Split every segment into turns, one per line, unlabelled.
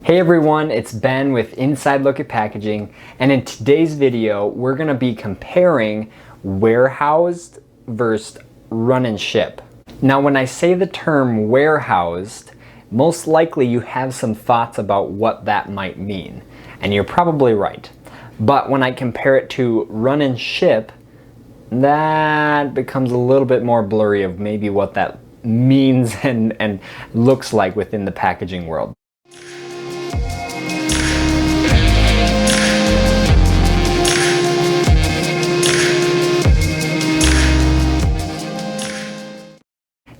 Hey everyone, it's Ben with Inside Look at Packaging, and in today's video we're going to be comparing warehoused versus run and ship. Now when I say the term warehoused, most likely you have some thoughts about what that might mean, and you're probably right. But when I compare it to run and ship, that becomes a little bit more blurry of maybe what that means and looks like within the packaging world.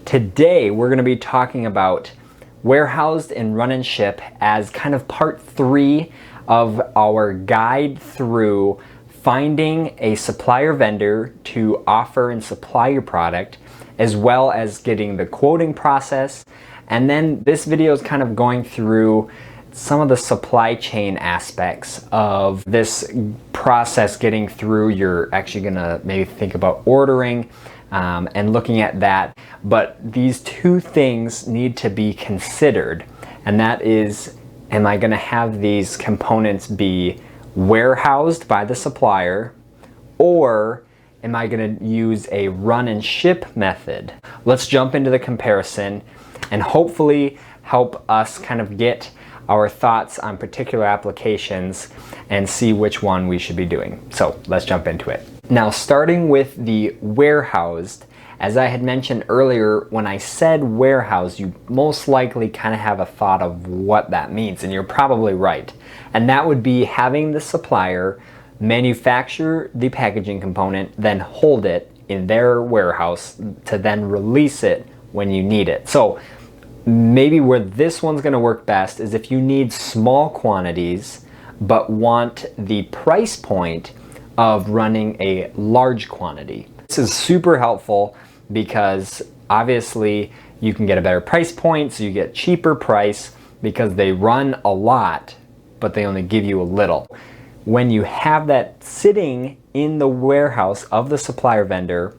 Today we're going to be talking about warehoused and run and ship as kind of part 3 of our guide through finding a supplier vendor to offer and supply your product, as well as getting the quoting process. And then this video is kind of going through some of the supply chain aspects of this process getting through. You're actually going to maybe think about ordering and looking at that. But these two things need to be considered, and that is, am I going to have these components be warehoused by the supplier, or am I going to use a run and ship method? Let's jump into the comparison and hopefully help us kind of get our thoughts on particular applications and see which one we should be doing. So let's jump into it. Now, starting with the warehoused, as I had mentioned earlier, when I said warehouse, you most likely kind of have a thought of what that means, and you're probably right. And that would be having the supplier manufacture the packaging component, then hold it in their warehouse to then release it when you need it. So maybe where this one's going to work best is if you need small quantities but want the price point of running a large quantity. This is super helpful because obviously you can get a better price point, so you get cheaper price because they run a lot but they only give you a little. When you have that sitting in the warehouse of the supplier vendor,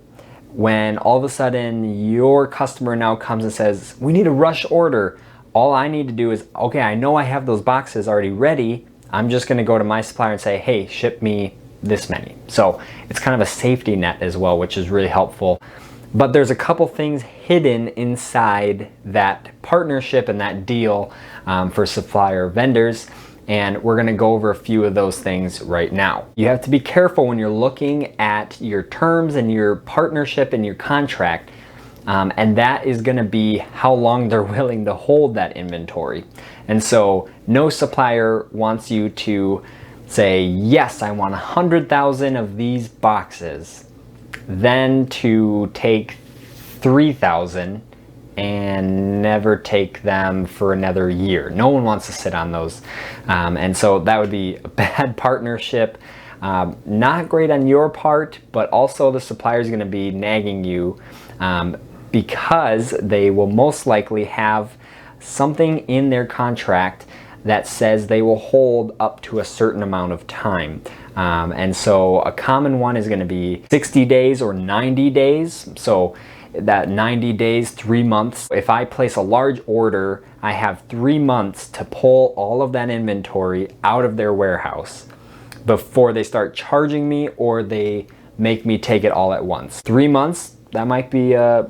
when all of a sudden your customer now comes and says, we need a rush order, all I need to do is, okay, I know I have those boxes already ready, I'm just going to go to my supplier and say, hey, ship me this many. So it's kind of a safety net as well, which is really helpful. But there's a couple things hidden inside that partnership and that deal for supplier vendors, and we're going to go over a few of those things right now. You have to be careful when you're looking at your terms and your partnership and your contract, and that is going to be how long they're willing to hold that inventory. And so no supplier wants you to say, yes, I want 100,000 of these boxes, then to take 3,000 and never take them for another year. No one wants to sit on those. And so that would be a bad partnership. Not great on your part, but also the supplier is going to be nagging you because they will most likely have something in their contract that says they will hold up to a certain amount of time. And so a common one is going to be 60 days or 90 days. So that 90 days, 3 months. If I place a large order, I have 3 months to pull all of that inventory out of their warehouse before they start charging me or they make me take it all at once. 3 months, that might be a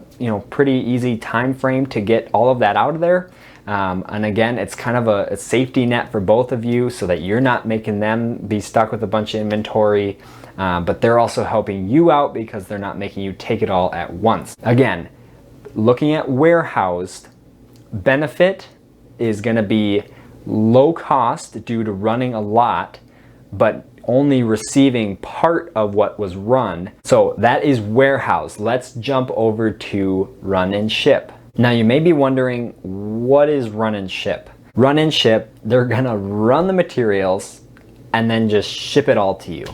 pretty easy time frame to get all of that out of there. And again, it's kind of a safety net for both of you so that you're not making them be stuck with a bunch of inventory, but they're also helping you out because they're not making you take it all at once. Again, looking at warehoused, benefit is going to be low cost due to running a lot, but only receiving part of what was run. So that is warehouse. Let's jump over to run and ship. Now you may be wondering, what is run and ship? Run and ship, they're gonna run the materials and then just ship it all to you.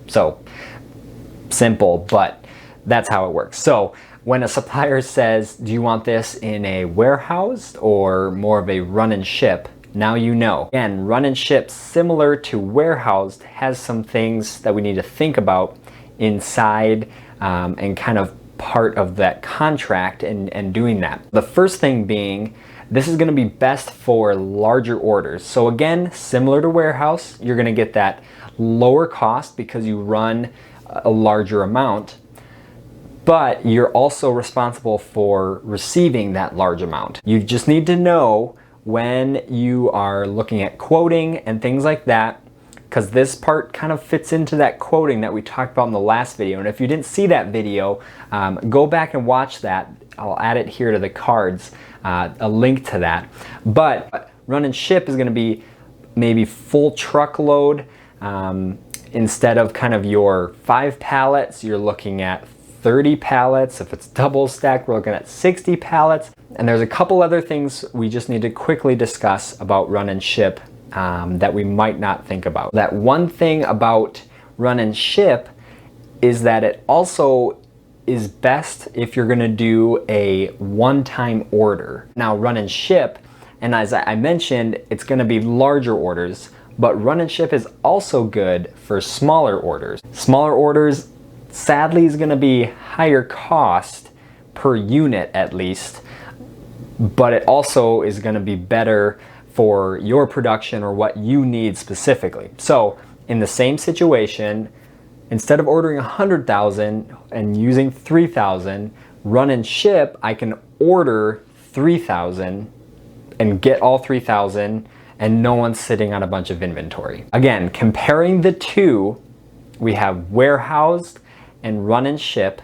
So simple, but that's how it works. So when a supplier says, do you want this in a warehouse or more of a run and ship? Now you know. Again, run and ship, similar to warehoused, has some things that we need to think about inside and kind of part of that contract and doing that. The first thing being this is going to be best for larger orders. So again, similar to warehouse, you're going to get that lower cost because you run a larger amount, but you're also responsible for receiving that large amount. You just need to know when you are looking at quoting and things like that, because this part kind of fits into that quoting that we talked about in the last video. And if you didn't see that video, go back and watch that. I'll add it here to the cards, a link to that. But run and ship is going to be maybe full truckload. Instead of kind of your 5 pallets, you're looking at 30 pallets. If it's double stacked, we're looking at 60 pallets. And there's a couple other things we just need to quickly discuss about run and ship that we might not think about. That one thing about run and ship is that it also is best if you're gonna do a one-time order. Now run and ship, and as I mentioned, it's gonna be larger orders, but run and ship is also good for smaller orders. Smaller orders, sadly, is gonna be higher cost per unit at least, but it also is gonna be better for your production or what you need specifically. So in the same situation, instead of ordering 100,000 and using 3,000, run and ship, I can order 3,000 and get all 3,000 and no one's sitting on a bunch of inventory. Again, comparing the two, we have warehoused and run and ship,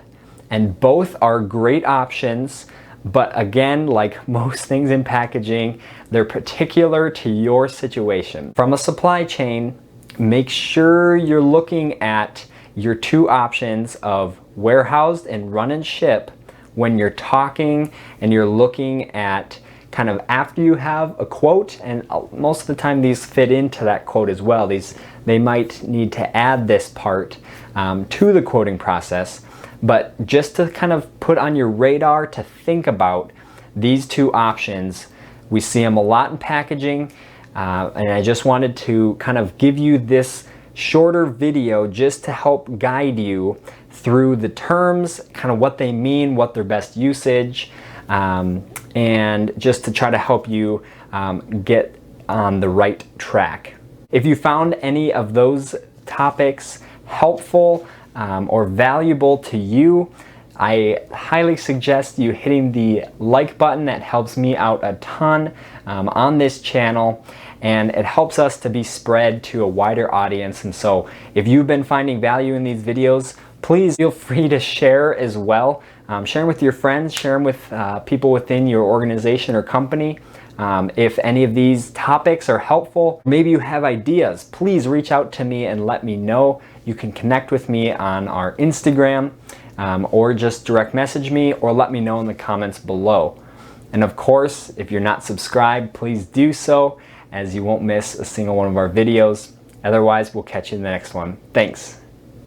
and both are great options. But again, like most things in packaging, they're particular to your situation. From a supply chain, make sure you're looking at your two options of warehoused and run and ship when you're talking and you're looking at kind of after you have a quote, and most of the time these fit into that quote as well. They might need to add this part to the quoting process. But just to kind of put on your radar to think about these two options, we see them a lot in packaging, and I just wanted to kind of give you this shorter video just to help guide you through the terms, kind of what they mean, what their best usage, and just to try to help you get on the right track. If you found any of those topics helpful, or valuable to you, I highly suggest you hitting the like button. That helps me out a ton on this channel, and it helps us to be spread to a wider audience. And so if you've been finding value in these videos, please feel free to share as well. Share them with your friends, share them with people within your organization or company. If any of these topics are helpful, maybe you have ideas, please reach out to me and let me know. You can connect with me on our Instagram, or just direct message me, or let me know in the comments below. And of course, if you're not subscribed, please do so, as you won't miss a single one of our videos. Otherwise, we'll catch you in the next one. Thanks.